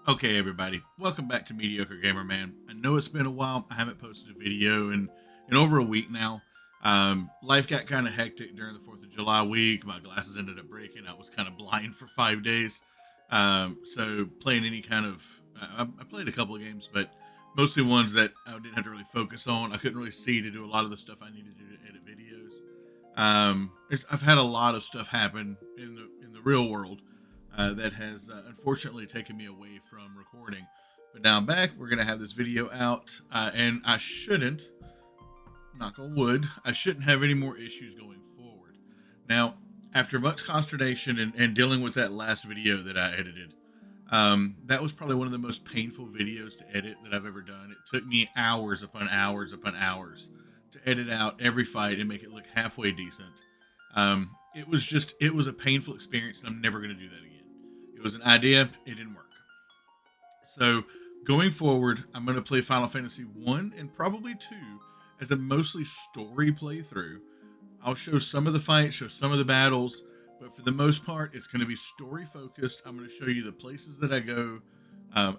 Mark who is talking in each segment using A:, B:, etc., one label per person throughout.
A: Okay, everybody, welcome back to Mediocre Gamer Man. I know it's been a while. I haven't posted a video in over a week now. Life got kind of hectic during the 4th of July week. My glasses ended up breaking. I was kind of blind for 5 days. So playing any kind of, I played a couple of games, but mostly ones that I didn't have to really focus on. I couldn't really see to do a lot of the stuff I needed to do to edit videos. I've had a lot of stuff happen in the real world that has unfortunately taken me away from recording. But now I'm back. We're gonna have this video out, and I shouldn't, knock on wood, I shouldn't have any more issues going forward. Now, after much consternation and dealing with that last video that I edited, that was probably one of the most painful videos to edit that I've ever done. It took me hours upon hours upon hours to edit out every fight and make it look halfway decent. It was a painful experience, and I'm never going to do that again. It was an idea, it didn't work. So going forward, I'm going to play Final Fantasy 1 and probably 2 as a mostly story playthrough. I'll show some of the fights, show some of the battles, but for the most part, it's going to be story focused. I'm going to show you the places that I go,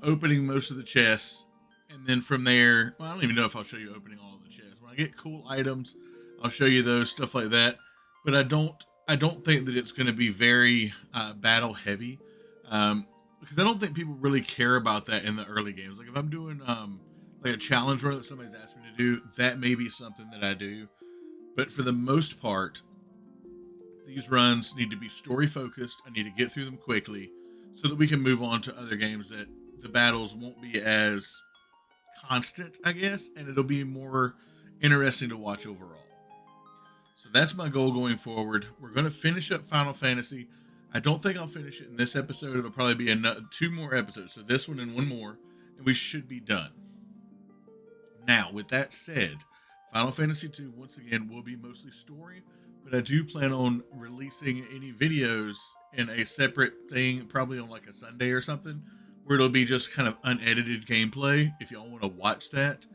A: opening most of the chests, and then from there, well, I don't even know if I'll show you opening all of the chests. When I get cool items, I'll show you those, stuff like that. But I don't think that it's going to be very battle heavy, because I don't think people really care about that in the early games. Like if I'm doing like a challenge run that somebody's asked me to do, that may be something that I do. But for the most part, these runs need to be story focused. I need to get through them quickly so that we can move on to other games that the battles won't be as constant, I guess, and it'll be more interesting to watch overall. So that's my goal going forward. We're going to finish up Final Fantasy. I don't think I'll finish it in this episode. It'll probably be two more episodes. So this one and one more, and we should be done. Now, with that said, Final Fantasy 2, once again, will be mostly story, but I do plan on releasing any videos in a separate thing, probably on like a Sunday or something, where it'll be just kind of unedited gameplay. If y'all want to watch that,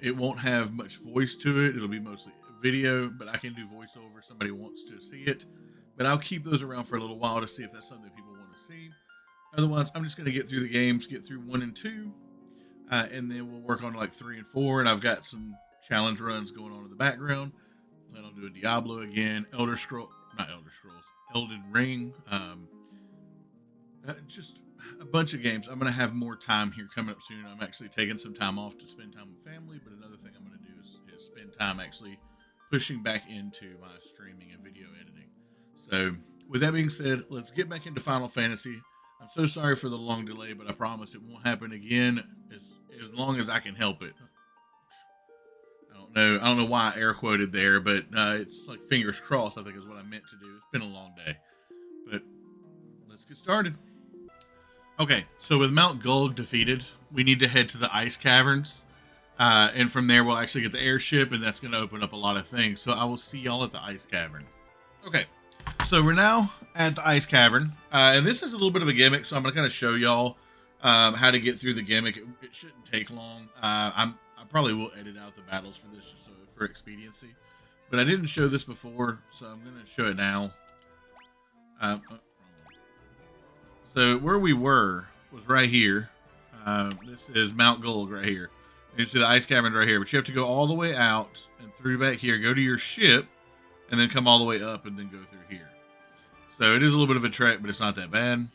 A: it won't have much voice to it. It'll be mostly video, but I can do voiceover if somebody wants to see it. But I'll keep those around for a little while to see if that's something people want to see. Otherwise, I'm just going to get through the games, get through 1 and 2, and then we'll work on like 3 and 4. And I've got some challenge runs going on in the background. Plan on doing Diablo again, Elden Ring, just a bunch of games. I'm going to have more time here coming up soon. I'm actually taking some time off to spend time with family, but another thing I'm going to do is spend time actually pushing back into my streaming and video editing. So, with that being said, let's get back into Final Fantasy. I'm so sorry for the long delay, but I promise it won't happen again as long as I can help it. I don't know why I air quoted there, but it's like fingers crossed, I think is what I meant to do. It's been a long day. But let's get started. Okay, so with Mount Gulg defeated, we need to head to the ice caverns. And from there, we'll actually get the airship, and that's going to open up a lot of things. So I will see y'all at the ice cavern. Okay, so we're now at the ice cavern. And this is a little bit of a gimmick, so I'm going to kind of show y'all how to get through the gimmick. It shouldn't take long. I probably will edit out the battles for this just so for expediency. But I didn't show this before, so I'm going to show it now. So where we were was right here. This is Mount Gulg right here. You see the ice cavern right here, but you have to go all the way out and through back here, go to your ship, and then come all the way up and then go through here. So it is a little bit of a trek, but it's not that bad.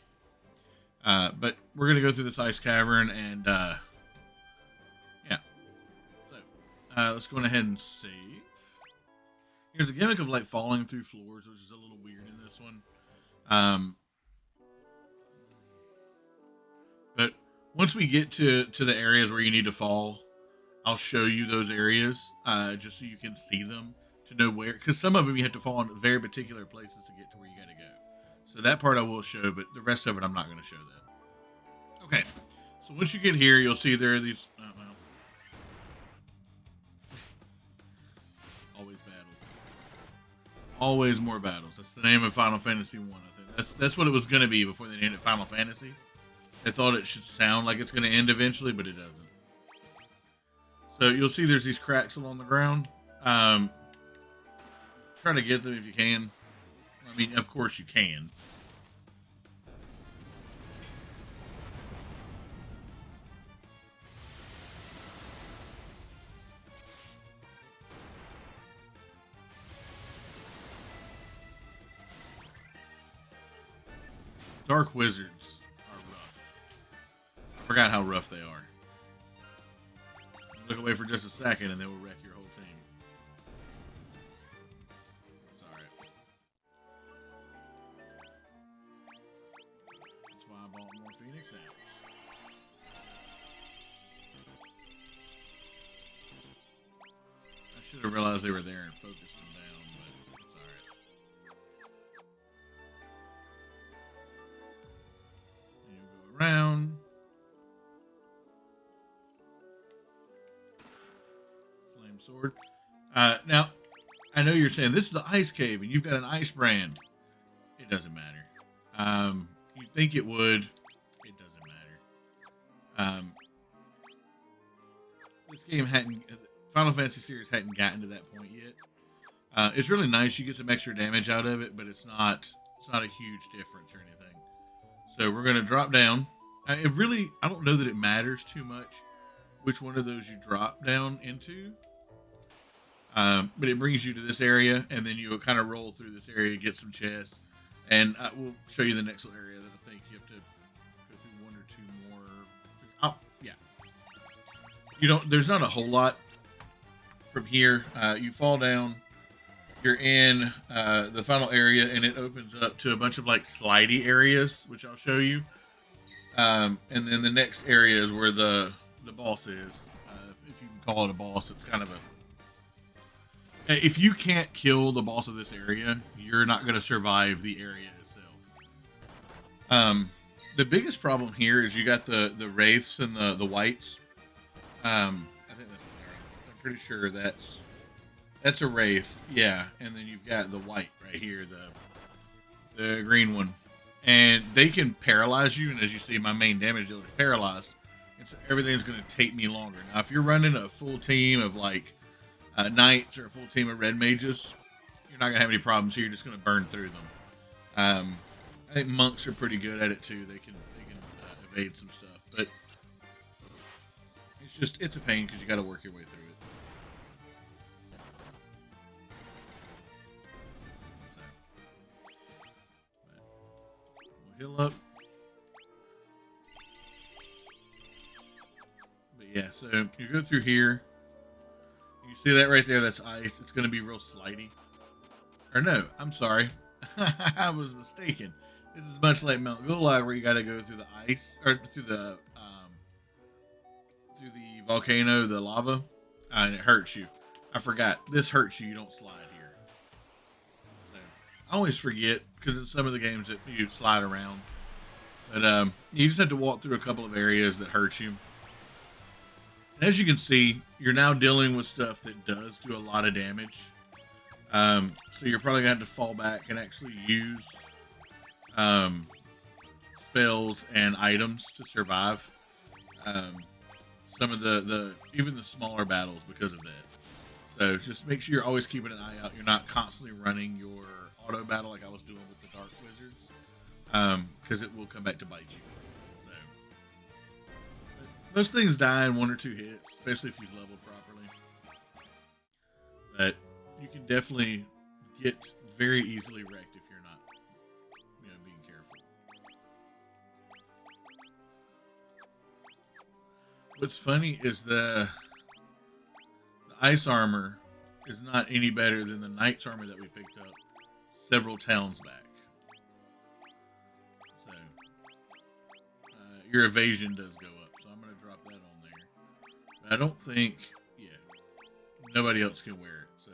A: But we're going to go through this ice cavern, and yeah. So let's go ahead and save. Here's a gimmick of like falling through floors, which is a little weird in this one. But once we get to the areas where you need to fall, I'll show you those areas just so you can see them to know where, because some of them you have to fall in very particular places to get to where you got to go. So that part I will show, but the rest of it I'm not going to show that. Okay, so once you get here, you'll see there are these. Always battles. Always more battles. That's the name of Final Fantasy 1. I think that's what it was going to be before they named it Final Fantasy. I thought it should sound like it's going to end eventually, but it doesn't. So you'll see there's these cracks along the ground. Try to get them if you can. I mean, of course you can. Dark Wizards are rough. I forgot how rough they are. Look away for just a second and they will wreck your whole team. It's alright. That's why I bought more Phoenix now. I should have realized they were there and focused them down, but it's alright. And you go around. Flame sword. Now, I know you're saying this is the ice cave and you've got an ice brand. It doesn't matter. You'd think it would. It doesn't matter. This game hadn't, Final Fantasy series hadn't gotten to that point yet. It's really nice. You get some extra damage out of it, but it's not a huge difference or anything. So we're going to drop down. I don't know that it matters too much which one of those you drop down into. But it brings you to this area, and then you kind of roll through this area, get some chests, and we'll show you the next area that I think you have to go through one or two more. Oh, yeah. There's not a whole lot from here. You fall down, you're in the final area, and it opens up to a bunch of like slidey areas, which I'll show you. And then the next area is where the boss is. If you can call it a boss, it's kind of a... If you can't kill the boss of this area, you're not going to survive the area itself. The biggest problem here is you got the wraiths and the whites. I think that's what they are. I'm pretty sure that's a wraith. Yeah, and then you've got the white right here, the green one, and they can paralyze you. And as you see, my main damage dealer is paralyzed, and so everything's going to take me longer. Now, if you're running a full team of like knights or a full team of red mages, you're not gonna have any problems here. You're just gonna burn through them. I think monks are pretty good at it too. They can evade some stuff, but it's a pain because you got to work your way through it. So, we'll heal up. But yeah, so you go through here. You see that right there? That's ice. It's going to be real slidey. Or no, I'm sorry. I was mistaken. This is much like Mount Gulag, where you got to go through the ice, or through the volcano, the lava, and it hurts you. I forgot. This hurts you. You don't slide here. So, I always forget, because in some of the games that you slide around. But you just have to walk through a couple of areas that hurt you. As you can see, you're now dealing with stuff that does do a lot of damage. So you're probably going to have to fall back and actually use spells and items to survive. Some of even the smaller battles because of that. So just make sure you're always keeping an eye out. You're not constantly running your auto battle like I was doing with the Dark Wizards. Because it will come back to bite you. Most things die in one or two hits, especially if you've leveled properly. But you can definitely get very easily wrecked if you're not, being careful. What's funny is the ice armor is not any better than the knight's armor that we picked up several towns back. So your evasion does go up. I don't think, nobody else can wear it, so.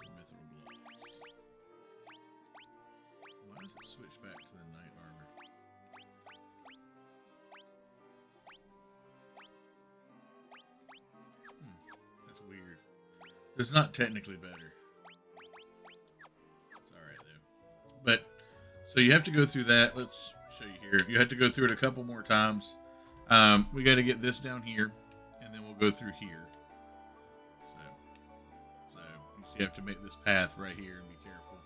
A: Mithril gloves. Why does it switch back to the knight armor? That's weird. It's not technically better. It's alright, though. But, so you have to go through that. Let's show you here. You have to go through it a couple more times. We got to get this down here, and then we'll go through here. So you have to make this path right here and be careful,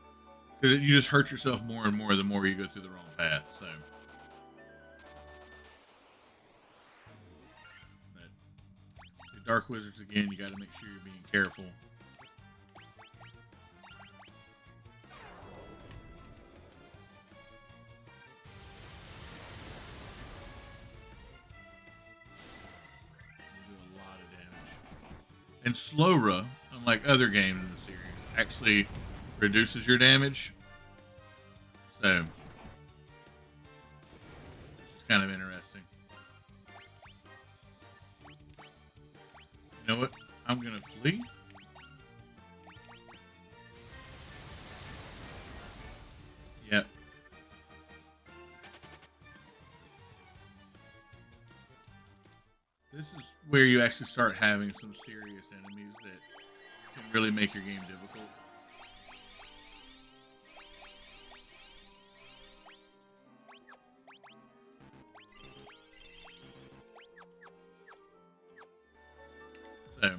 A: because you just hurt yourself more and more the more you go through the wrong path. So, but the Dark Wizards again, you got to make sure you're being careful. And Slowra, unlike other games in the series, actually reduces your damage. So, it's kind of interesting. You know what? I'm going to flee. Yep. This is where you actually start having some serious enemies that can really make your game difficult. So,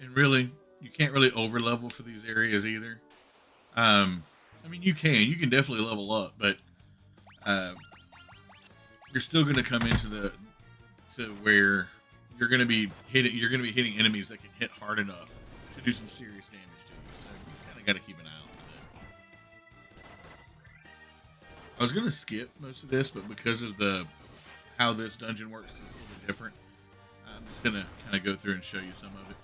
A: and really, you can't really over level for these areas either. I mean, you can definitely level up, but uh, you're still going to come into the to where you're going to be hitting enemies that can hit hard enough to do some serious damage to you. So you just kind of got to keep an eye out for that. I was going to skip most of this, but because of the how this dungeon works, it's a little bit different. I'm just going to kind of go through and show you some of it.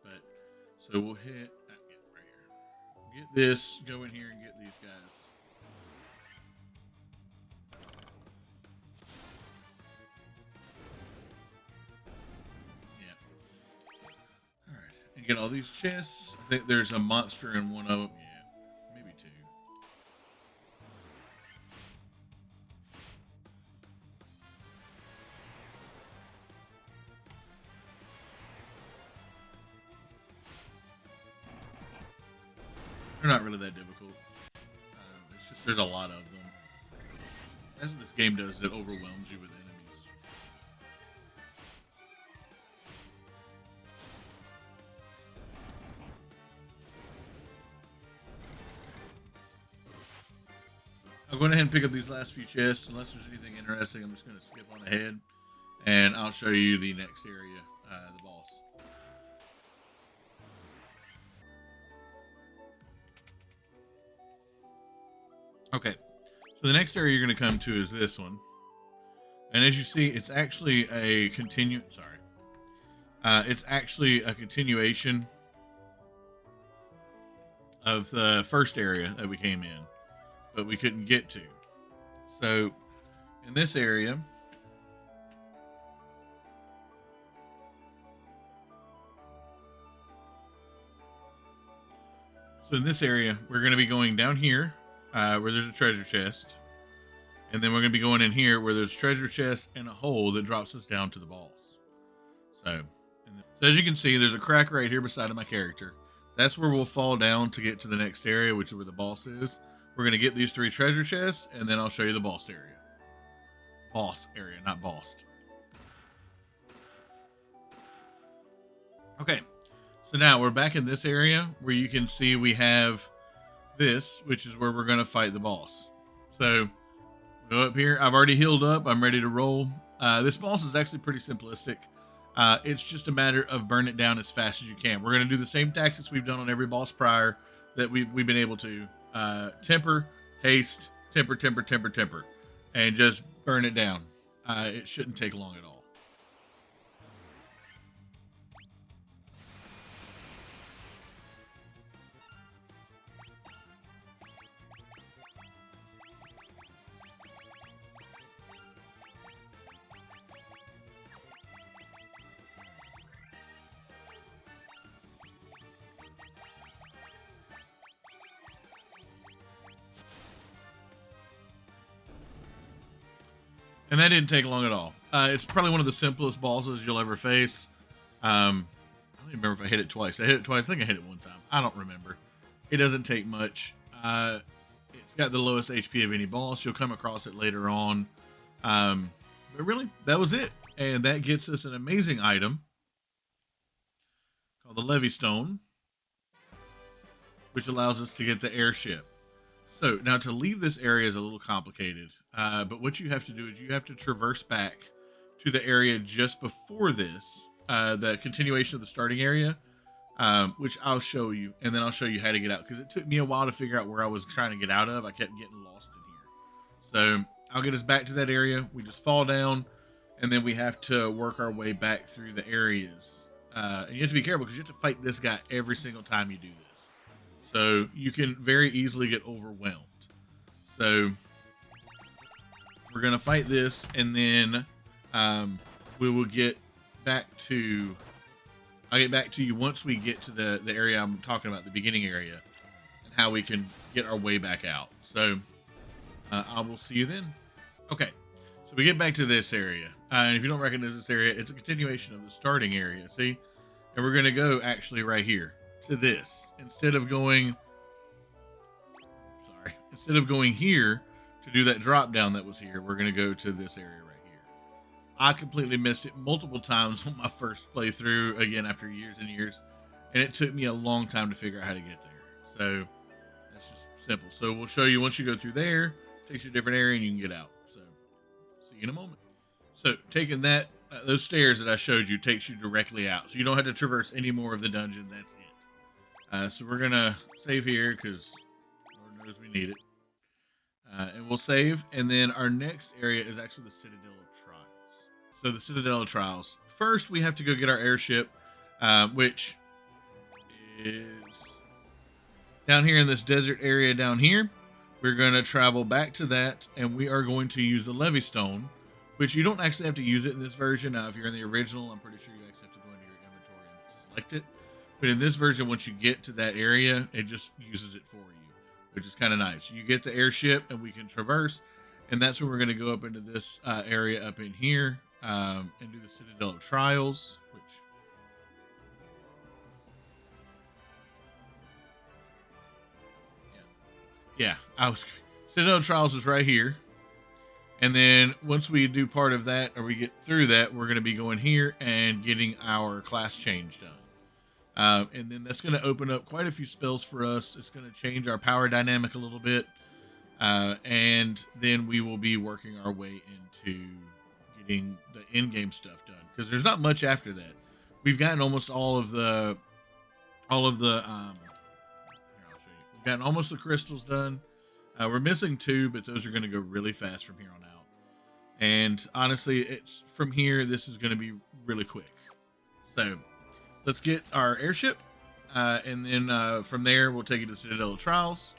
A: But so we'll hit right here. Get this, go in here and get these guys. And get all these chests. I think there's a monster in one of them. Yeah, maybe two. They're not really that difficult. It's just there's a lot of them. That's what this game does. It overwhelms you with enemies. I'll go ahead and pick up these last few chests. Unless there's anything interesting, I'm just going to skip on ahead. And I'll show you the next area, the boss. Okay, so the next area you're going to come to is this one. And as you see, it's actually a it's actually a continuation of the first area that we came in, but we couldn't get to. So in this area, we're going to be going down here where there's a treasure chest. And then we're going to be going in here where there's treasure chest and a hole that drops us down to the boss. So as you can see, there's a crack right here beside of my character. That's where we'll fall down to get to the next area, which is where the boss is. We're going to get these 3 treasure chests, and then I'll show you the boss area. Boss area, not bossed. Okay, so now we're back in this area where you can see we have this, which is where we're going to fight the boss. So go up here. I've already healed up. I'm ready to roll. This boss is actually pretty simplistic. It's just a matter of burn it down as fast as you can. We're going to do the same tactics we've done on every boss prior that we've been able to. Temper, haste, temper, temper, temper, temper. And just burn it down. It shouldn't take long at all. And that didn't take long at all. It's probably one of the simplest bosses you'll ever face. I don't even remember if I hit it twice. I hit it twice. I think I hit it one time. I don't remember. It doesn't take much. It's got the lowest HP of any boss. You'll come across it later on. But really, that was it. And that gets us an amazing item called the Levy Stone, which allows us to get the airship. So now to leave this area is a little complicated, but what you have to do is you have to traverse back to the area just before this, the continuation of the starting area, which I'll show you, and then I'll show you how to get out, because it took me a while to figure out where I was trying to get out of. I kept getting lost in here. So I'll get us back to that area. We just fall down, and then we have to work our way back through the areas. And you have to be careful because you have to fight this guy every single time you do this. So you can very easily get overwhelmed. So we're gonna fight this, and then we will get back to. I'll get back to you once we get to the area I'm talking about, the beginning area, and how we can get our way back out. So I will see you then. Okay, so we get back to this area, and if you don't recognize this area, it's a continuation of the starting area. See, and we're gonna go actually right here to this instead of going. Sorry, instead of going here to do that drop down that was here, we're gonna go to this area right here. I completely missed it multiple times on my first playthrough, again after years and years, and it took me a long time to figure out how to get there. So that's just simple. So we'll show you once you go through there, takes you to a different area and you can get out. So see you in a moment. So taking that, those stairs that I showed you takes you directly out. So you don't have to traverse any more of the dungeon. That's it. So we're gonna save here because Lord knows we need it. And we'll save, and then our next area is actually the Citadel of Trials. So the Citadel of Trials. First, we have to go get our airship, which is down here in this desert area down here. We're going to travel back to that, and we are going to use the Levy Stone, which you don't actually have to use it in this version. If you're in the original, I'm pretty sure you actually have to go into your inventory and select it. But in this version, once you get to that area, it just uses it for you, which is kind of nice. You get the airship, and we can traverse, and that's where we're going to go up into this area up in here and do the Citadel of Trials, which... Yeah, Citadel of Trials is right here. And then once we do part of that, or we get through that, we're going to be going here and getting our class change done. And then that's going to open up quite a few spells for us. It's going to change our power dynamic a little bit. And then we will be working our way into getting the in-game stuff done. Because there's not much after that. We've gotten almost all of the we've gotten almost the crystals done. We're missing 2, but those are going to go really fast from here on out. And honestly, it's from here, this is going to be really quick. So let's get our airship. And then from there, we'll take it to Citadel of Trials.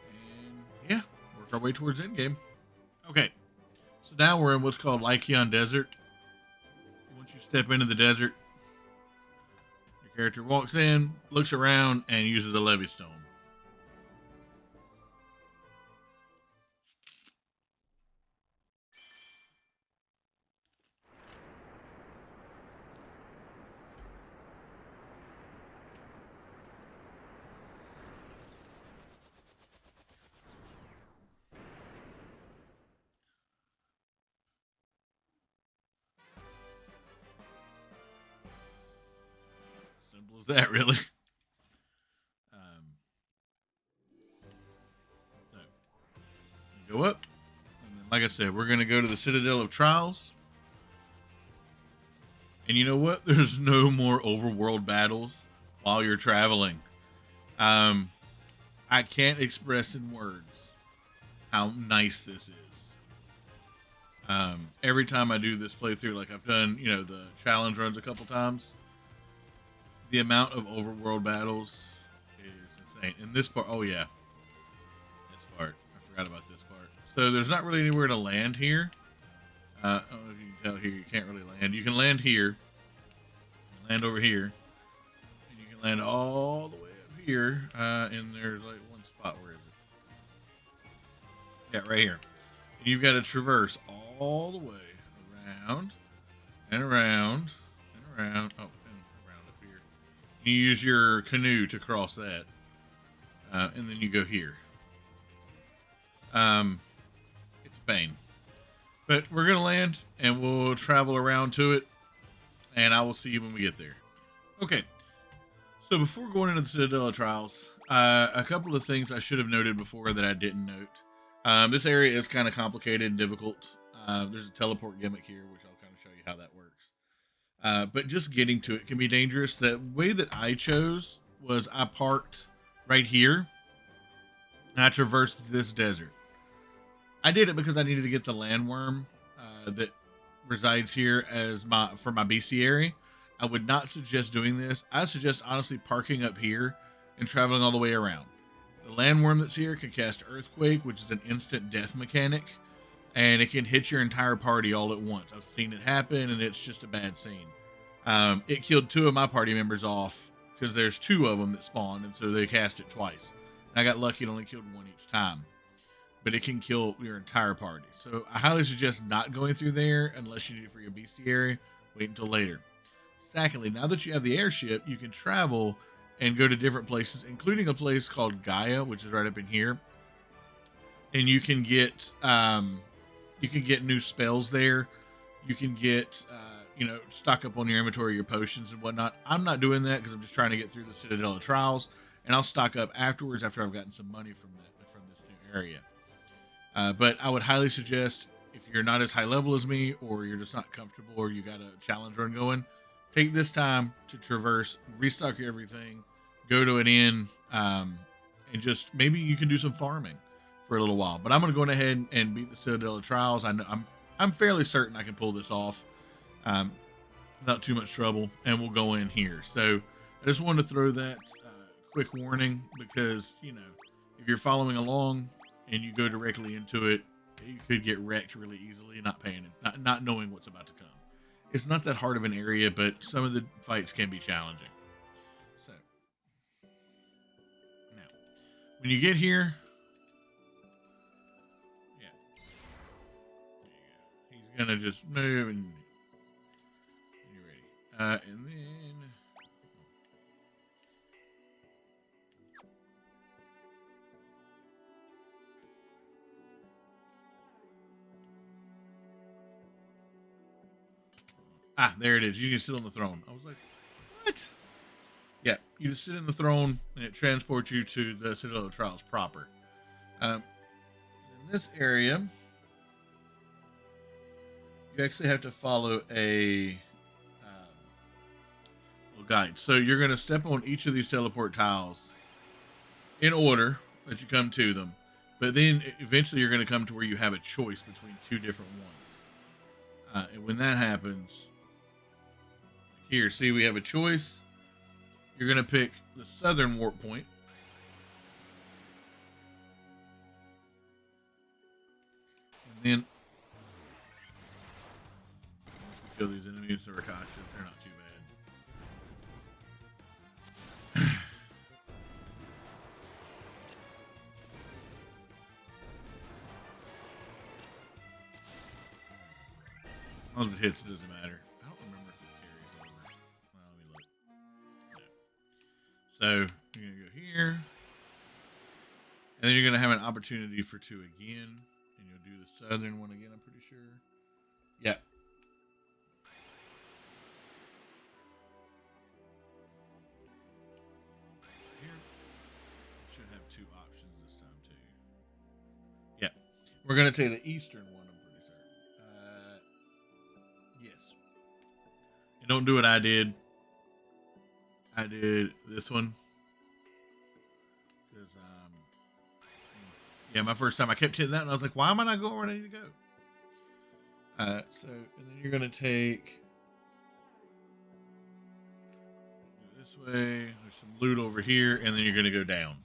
A: And yeah, work our way towards endgame. Okay, so now we're in what's called Lycion Desert. Once you step into the desert, your character walks in, looks around, and uses the Levy Stone. Simple as that, really. So you go up, and then, like I said, we're going to go to the Citadel of Trials. And you know what? There's no more overworld battles while you're traveling. I can't express in words how nice this is. Every time I do this playthrough, like I've done, the challenge runs a couple times, the amount of overworld battles is insane. In this part, oh yeah, this part, I forgot about this part. So there's not really anywhere to land here. I don't know if you can tell here, you can't really land. You can land here, land over here, and you can land all the way up here. And there's like one spot. Where is it? Yeah, right here. And you've got to traverse all the way around and around and around. Oh, and around up here. You use your canoe to cross that, and then you go here. It's a pain. But we're going to land, and we'll travel around to it, and I will see you when we get there. Okay, so before going into the Citadel of Trials, a couple of things I should have noted before that I didn't note. This area is kind of complicated and difficult. There's a teleport gimmick here, which I'll kind of show you how that works. But just getting to it can be dangerous. The way that I chose was I parked right here, and I traversed this desert. I did it because I needed to get the landworm that resides here as my bestiary. I would not suggest doing this. I suggest honestly parking up here and traveling all the way around. The landworm that's here can cast Earthquake, which is an instant death mechanic, and it can hit your entire party all at once. I've seen it happen, and it's just a bad scene. It killed two of my party members off because there's two of them that spawned, and so they cast it twice. And I got lucky; it only killed one each time, but it can kill your entire party. So I highly suggest not going through there unless you need it for your bestiary. Wait until later. Secondly, now that you have the airship, you can travel and go to different places, including a place called Gaia, which is right up in here, and you can get new spells there. You can get stock up on your inventory, your potions and whatnot. I'm not doing that because I'm just trying to get through the Citadel of Trials, and I'll stock up afterwards after I've gotten some money from this new area. But I would highly suggest, if you're not as high level as me, or you're just not comfortable, or you got a challenge run going, take this time to traverse, restock everything, go to an inn, and just maybe you can do some farming for a little while. But I'm going to go ahead and beat the Citadel of Trials. I know I'm fairly certain I can pull this off, without too much trouble, and we'll go in here. So I just wanted to throw that quick warning because if you're following along and you go directly into it, you could get wrecked really easily, not knowing what's about to come. It's not that hard of an area, but some of the fights can be challenging. So now, when you get here, yeah, there you go. He's gonna just move and you're ready. And then there it is. You can sit on the throne. I was like, what? Yeah, you just sit in the throne, and it transports you to the Citadel of Trials proper. In this area, you actually have to follow a little guide. So you're going to step on each of these teleport tiles in order that you come to them. But then eventually you're going to come to where you have a choice between two different ones. And when that happens, here, see, we have a choice. You're going to pick the southern warp point. And then kill these enemies, the Rakashas, they're not too bad. As long as it hits, it doesn't matter. I don't remember if it carries over. Well, let me look. No. So you're gonna go here, and then you're gonna have an opportunity for 2 again, and you'll do the southern one again. I'm pretty sure. Yep. Here should have 2 options this time too. Yep. We're gonna take the eastern one. Yes. And don't do what I did. I did this one. Because, yeah, my first time I kept hitting that and I was like, why am I not going where I need to go? And then you're going to take this way. There's some loot over here. And then you're going to go down.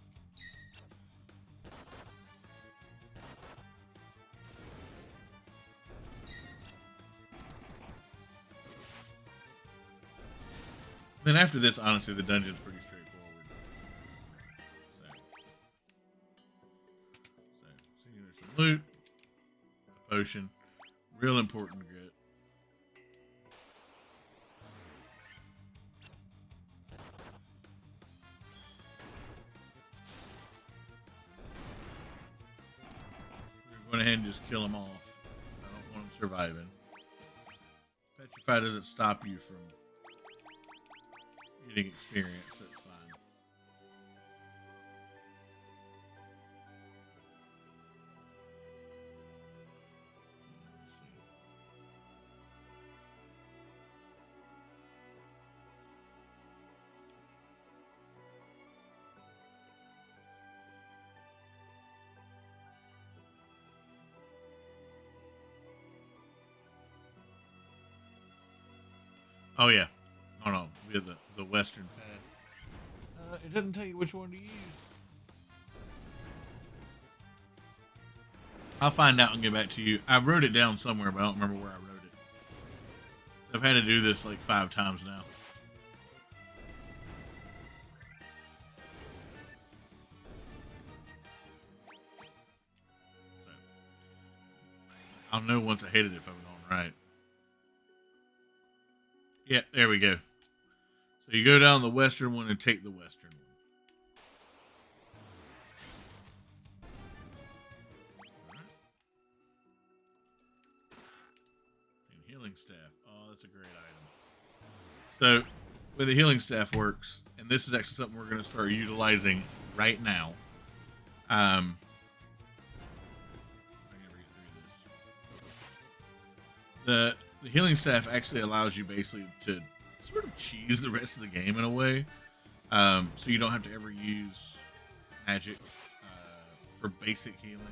A: Then after this, honestly, the dungeon's pretty straightforward. So there's some loot, a potion, real important to get. We're going ahead and just kill them off. I don't want them surviving. Petrify doesn't stop you from getting experience, so it's fine. Oh yeah. Hold on. We have the western path. It doesn't tell you which one to use. I'll find out and get back to you. I wrote it down somewhere, but I don't remember where I wrote it. I've had to do this like 5 times now. So I'll know once I hit it if I'm going right. Yeah, there we go. So you go down the western one and take the western one. And healing staff. Oh, that's a great item. So, where the healing staff works, and this is actually something we're going to start utilizing right now. I'm going to read through this. The healing staff actually allows you basically to sort of cheese the rest of the game in a way. So you don't have to ever use magic for basic healing.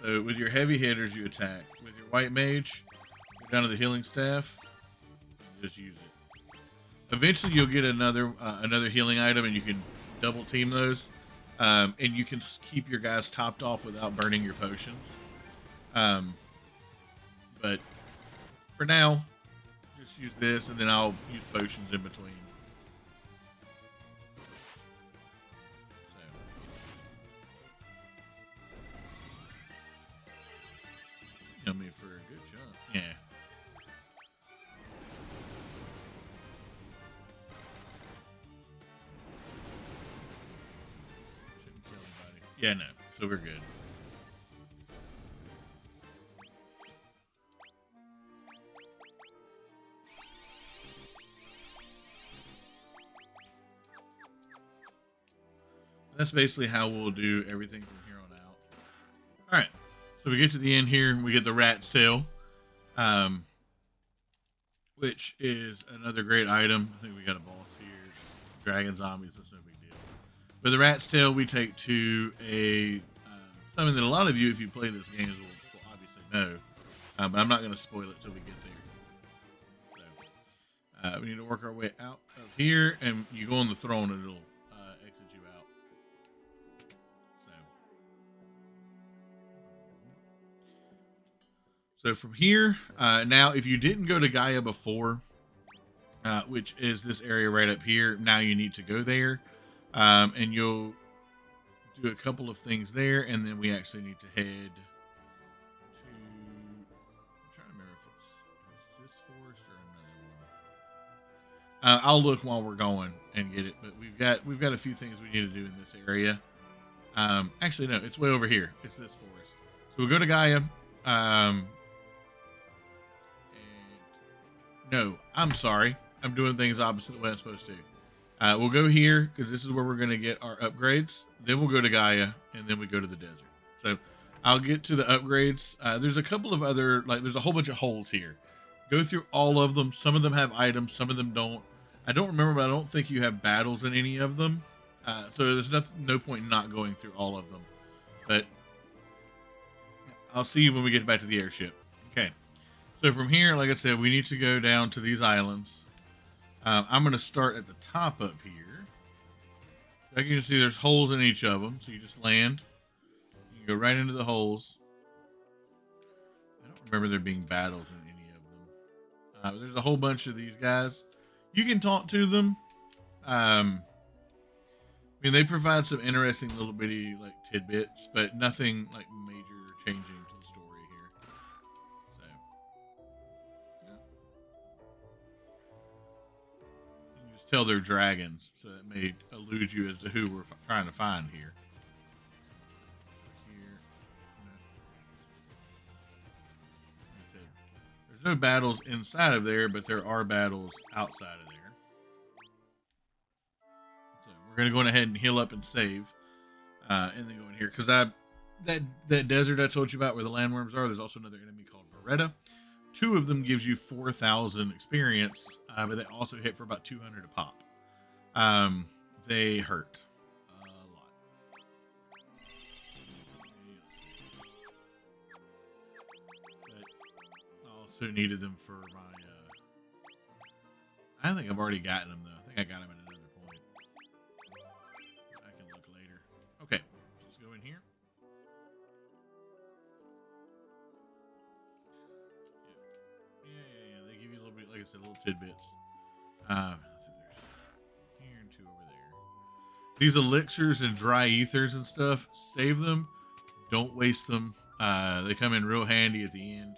A: So with your heavy hitters, you attack. With your white mage, go down to the healing staff, and just use it. Eventually, you'll get another healing item, and you can double team those, and you can keep your guys topped off without burning your potions. But for now, just use this, and then I'll use potions in between. So, me for a good chunk. Yeah. Shouldn't kill anybody. Yeah, no. So we're good. That's basically how we'll do everything from here on out. All right, so we get to the end here. We get the rat's tail, which is another great item. I think we got a boss here. Dragon zombies. That's no big deal. But the rat's tail we take to a something that a lot of you, if you play this game, will obviously know. But I'm not going to spoil it till we get there. So we need to work our way out of here, and you go on the throne, and it'll exit you out. So from here, now if you didn't go to Gaia before, which is this area right up here, now you need to go there, and you'll do a couple of things there, and then we actually need to head to. I'm trying to remember if it's this forest or another one. I'll look while we're going and get it, but we've got a few things we need to do in this area. Actually, no, it's way over here. It's this forest. So we'll go to Gaia. No, I'm sorry. I'm doing things opposite the way I'm supposed to. We'll go here because this is where we're going to get our upgrades. Then we'll go to Gaia, and then we go to the desert. So I'll get to the upgrades. There's a couple of other, there's a whole bunch of holes here. Go through all of them. Some of them have items. Some of them don't. I don't remember, but I don't think you have battles in any of them. So there's no point in not going through all of them. But I'll see you when we get back to the airship. Okay. So from here, like I said, we need to go down to these islands. I'm going to start at the top up here. Like you can see, there's holes in each of them. So you just land. You go right into the holes. I don't remember there being battles in any of them. There's a whole bunch of these guys. You can talk to them. I mean, they provide some interesting little bitty tidbits, but nothing major changing to the story here. So, yeah. You can just tell they're dragons, so that may elude you as to who we're trying to find here. There's no battles inside of there, but there are battles outside of there. So we're gonna go ahead and heal up and save, and then go in here because that desert I told you about where the landworms are. There's also another enemy called Beretta. 2 of them gives you 4,000 experience, but they also hit for about 200 a pop. They hurt a lot. But I'll So needed them for my. I think I've already gotten them though. I think I got them at another point. I can look later. Okay, let's go in here. Yeah. They give you a little bit, like I said, little tidbits. So there's here and two over there. These elixirs and dry ethers and stuff, save them. Don't waste them. They come in real handy at the end.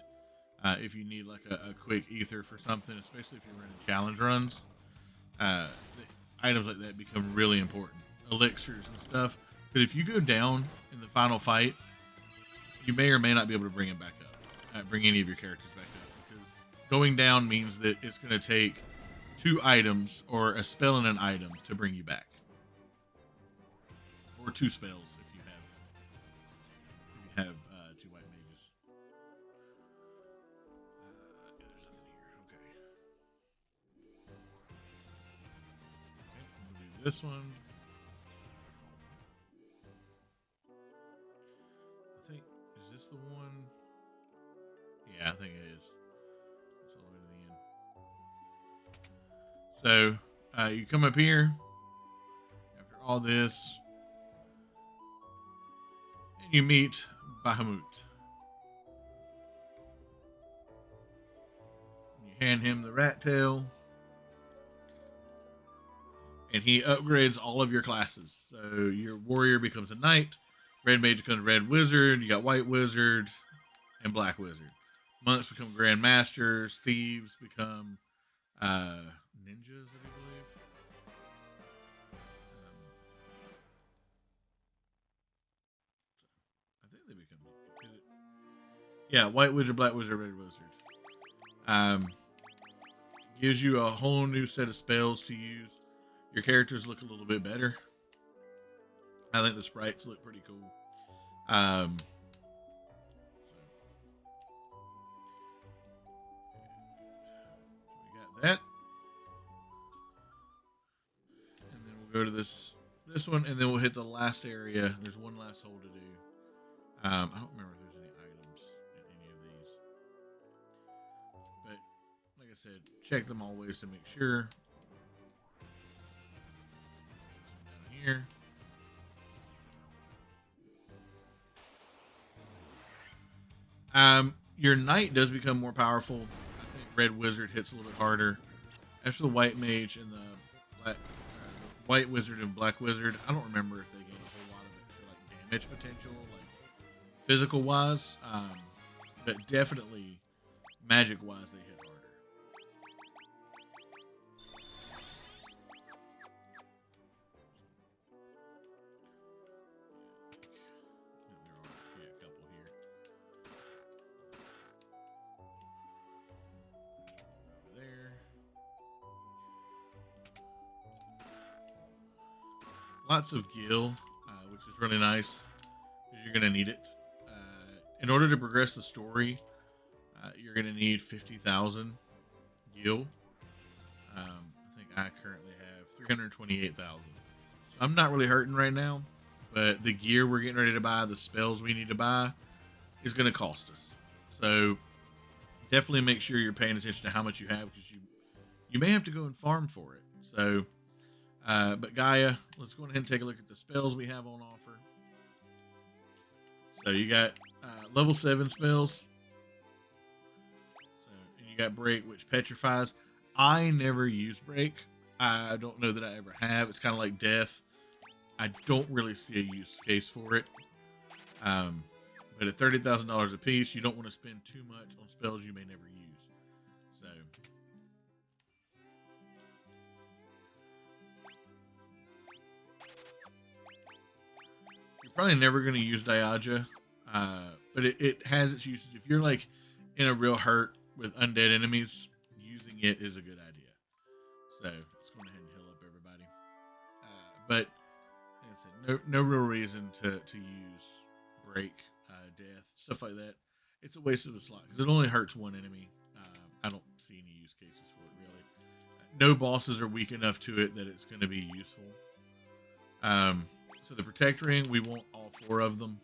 A: If you need like a quick ether for something, especially if you're running challenge runs, items like that become really important. Elixirs and stuff. But if you go down in the final fight, you may or may not be able to bring it back up. Bring any of your characters back up. Because going down means that it's going to take 2 items or a spell and an item to bring you back. Or 2 spells if you have 2 white mages. There's nothing here. Okay. We'll do this one. I think, is this the one? Yeah, I think it is. It's all the way to the end. So, you come up here after all this, and you meet Bahamut. You hand him the rat tail, and he upgrades all of your classes. So your warrior becomes a knight, red mage becomes red wizard, you got white wizard, and black wizard. Monks become grand masters, thieves become ninjas, I believe. I think they become. Yeah, white wizard, black wizard, red wizard. Gives you a whole new set of spells to use. Your characters look a little bit better. I think the sprites look pretty cool. So we got that. And then we'll go to this one, and then we'll hit the last area. There's one last hole to do. I don't remember if there's any items in any of these. But like I said, check them always to make sure. Down here. Your knight does become more powerful. I think red wizard hits a little bit harder. After the white mage and the black, white wizard and black wizard, I don't remember if they gain a whole lot of extra like damage potential, like physical wise, but definitely magic wise they hit harder. Yeah, a couple here. There. Lots of gil, which is really nice because you're going to need it. In order to progress the story, you're going to need 50,000 gil. I think I currently have 328,000. So I'm not really hurting right now, but the gear we're getting ready to buy, the spells we need to buy, is going to cost us. So definitely make sure you're paying attention to how much you have because you may have to go and farm for it. So, but Gaia, let's go ahead and take a look at the spells we have on offer. So you got level 7 spells. So, and you got Break, which petrifies. I never use Break. I don't know that I ever have. It's kind of like Death. I don't really see a use case for it. But at $30,000 a piece, you don't want to spend too much on spells you may never use. So you're probably never going to use Diaja, but it has its uses. If you're like in a real hurt with undead enemies, using it is a good idea. So let's go ahead and heal up everybody. But like I said, no real reason to use Break, Death, stuff like that. It's a waste of a slot because it only hurts one enemy. I don't see any use cases for it really. No bosses are weak enough to it that it's going to be useful. So the Protect Ring, we want all 4 of them.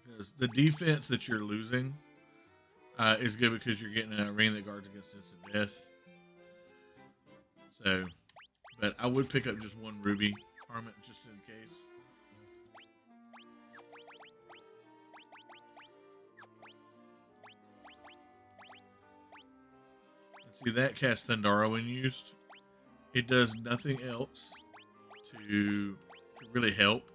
A: Because because the defense that you're losing is good because you're getting an arena that guards against instant death. So, but I would pick up just one ruby armament just in case. See, that casts Thundara when used. It does nothing else to really help.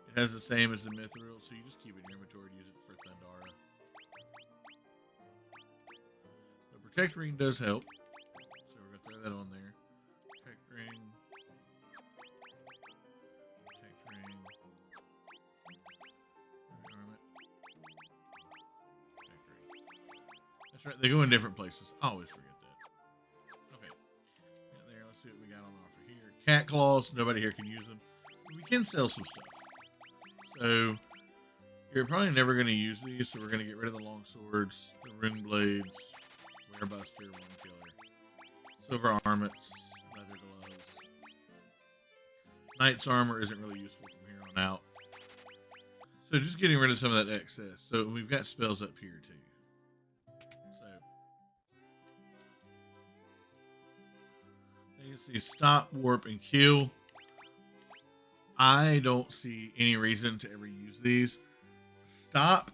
A: It has the same as the Mithril, so you just keep it in your inventory and use it for Thundara. The Protect Ring does help, so we're going to throw that on there. Protect Ring. Protect Ring. Armament. Protect Ring. That's right, they go in different places. I always forget that. Okay. There, let's see what we got on offer here. Cat Claws, nobody here can use them. We can sell some stuff. So, you're probably never going to use these, so we're going to get rid of the long swords, the rune blades, Werebuster, one killer, silver armaments, leather gloves. Knight's armor isn't really useful from here on out. So just getting rid of some of that excess. So we've got spells up here too. So you can see stop, warp, and kill. I don't see any reason to ever use these. Stop.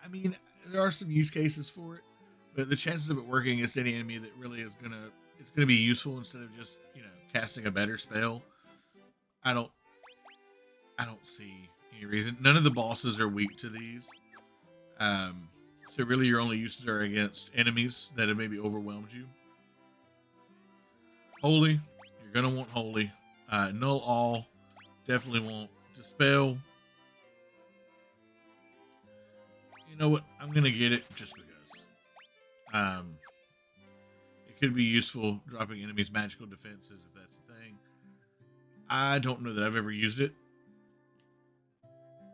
A: I mean, there are some use cases for it, but the chances of it working against any enemy that really is it's gonna be useful instead of just, casting a better spell. I don't see any reason. None of the bosses are weak to these. So really your only uses are against enemies that have maybe overwhelmed you. Holy, you're gonna want holy. Null all. Definitely won't. Dispel. You know what? I'm going to get it just because. It could be useful dropping enemies' magical defenses if that's the thing. I don't know that I've ever used it.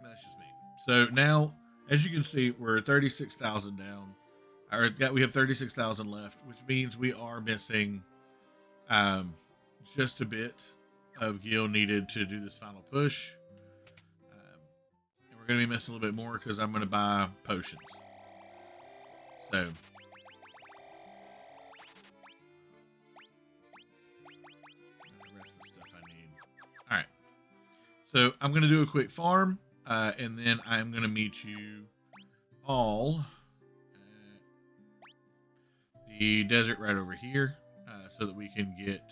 A: That's just me. So now, as you can see, we're 36,000 down. We have 36,000 left, which means we are missing just a bit of gil needed to do this final push. And we're going to be missing a little bit more because I'm going to buy potions. So the rest of the stuff I need. Alright. So I'm going to do a quick farm, and then I'm going to meet you all at the desert right over here, so that we can get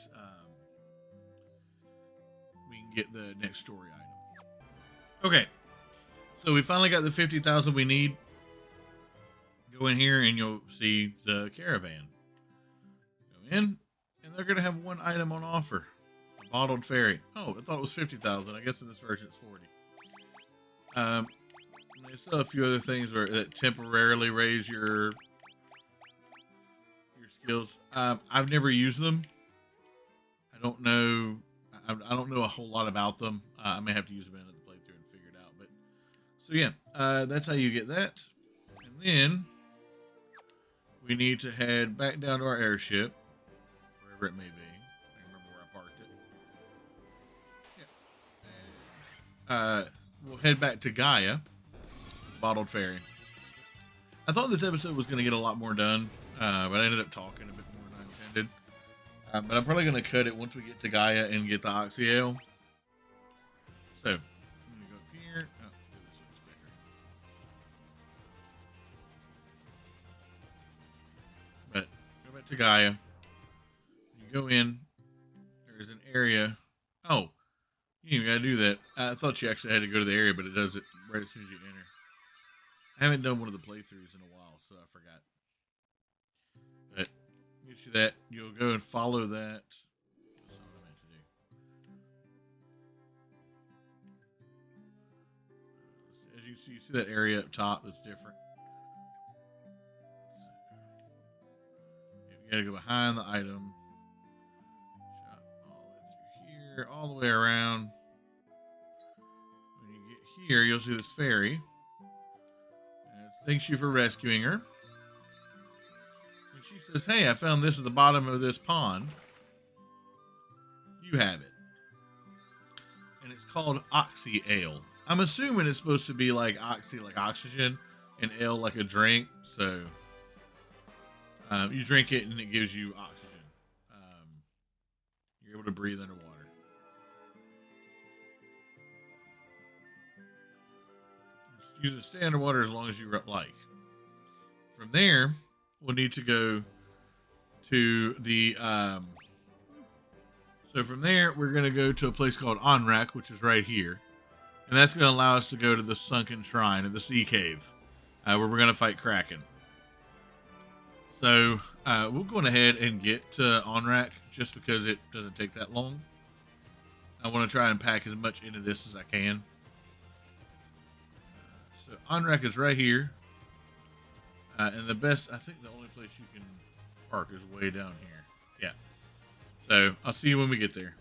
A: the next story item. Okay, so we finally got the 50,000 we need. Go in here and you'll see the caravan. Go in, and they're going to have one item on offer. A bottled fairy. Oh, I thought it was 50,000. I guess in this version it's 40. They still have a few other things that temporarily raise your skills. I've never used them. I don't know a whole lot about them. I may have to use them in the playthrough and figure it out. But so yeah, that's how you get that. And then we need to head back down to our airship, wherever it may be. I remember where I parked it. Yeah. We'll head back to Gaia, Bottled Fairy. I thought this episode was going to get a lot more done, but I ended up talking a bit more than I intended. But I'm probably going to cut it once we get to Gaia and get the Oxy Ale. So, I'm going to go up here. Oh, this one's quicker. But, go back to Gaia. You go in. There's an area. Oh, you got to do that. I thought you actually had to go to the area, but it does it right as soon as you enter. I haven't done one of the playthroughs in a while, so I forgot. But get you that. You'll go and follow that. That's not what I meant to do. As you see that area up top that's different. You got to go behind the item. Shot all the way through here, all the way around. When you get here, you'll see this fairy. Thanks you for rescuing her. And she says, hey, I found this at the bottom of this pond. You have it. And it's called Oxy Ale. I'm assuming it's supposed to be like oxy, like oxygen, and L like a drink. So you drink it and it gives you oxygen. You're able to breathe underwater. Just use it to stay underwater as long as you like. From there, we'll need to go to the. So from there, we're going to go to a place called Onrak, which is right here. And that's going to allow us to go to the Sunken Shrine of the Sea Cave, where we're going to fight Kraken. So we'll go ahead and get to Onrak just because it doesn't take that long. I want to try and pack as much into this as I can. So Onrak is right here. And the best, I think the only place you can park is way down here. Yeah. So I'll see you when we get there.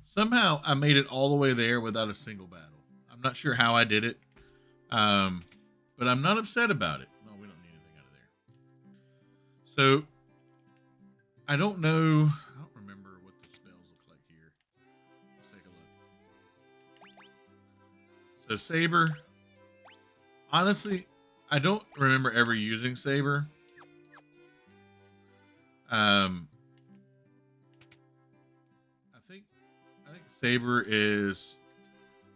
A: Somehow I made it all the way there without a single battle. I'm not sure how I did it. But I'm not upset about it. No, we don't need anything out of there. So I don't know. I don't remember what the spells look like here. Let's take a look. So Saber. Honestly, I don't remember ever using Saber. I think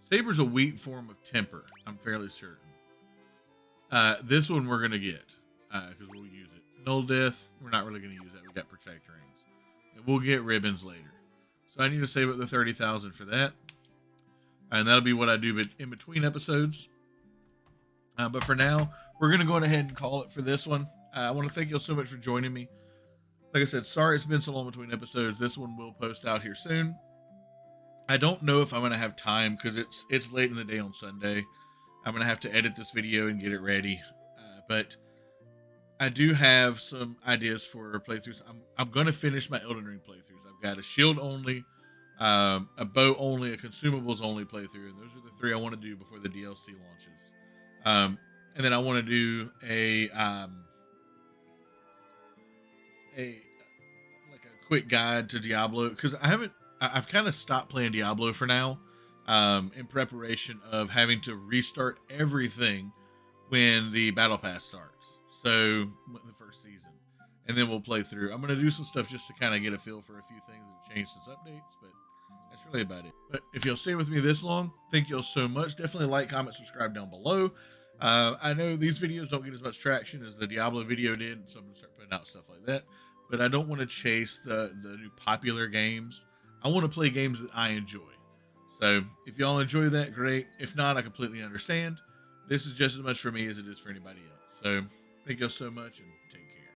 A: Saber's a weak form of temper. I'm fairly certain. This one we're gonna get because we'll use it. Null Death, we're not really gonna use that. We got Protect Rings, and we'll get ribbons later. So I need to save up the 30,000 for that, and that'll be what I do in between episodes. But for now, we're gonna go ahead and call it for this one. I want to thank you all so much for joining me. Like I said, sorry it's been so long between episodes. This one will post out here soon. I don't know if I'm gonna have time because it's late in the day on Sunday. I'm gonna have to edit this video and get it ready, but I do have some ideas for playthroughs. I'm gonna finish my Elden Ring playthroughs. I've got a shield only, a bow only, a consumables only playthrough, and those are the three I want to do before the DLC launches. And then I want to do a quick guide to Diablo because I've kind of stopped playing Diablo for now, in preparation of having to restart everything when the battle pass starts. So the first season, and then we'll play through. I'm gonna do some stuff just to kind of get a feel for a few things that have changed since updates, but that's really about it. But if you'll stay with me this long, thank you all so much. Definitely like, comment, subscribe down below. I know these videos don't get as much traction as the Diablo video did, so I'm gonna start putting out stuff like that. But I don't want to chase the new popular games. I want to play games that I enjoy. So if y'all enjoy that, great. If not, I completely understand. This is just as much for me as it is for anybody else. So thank y'all so much and take care.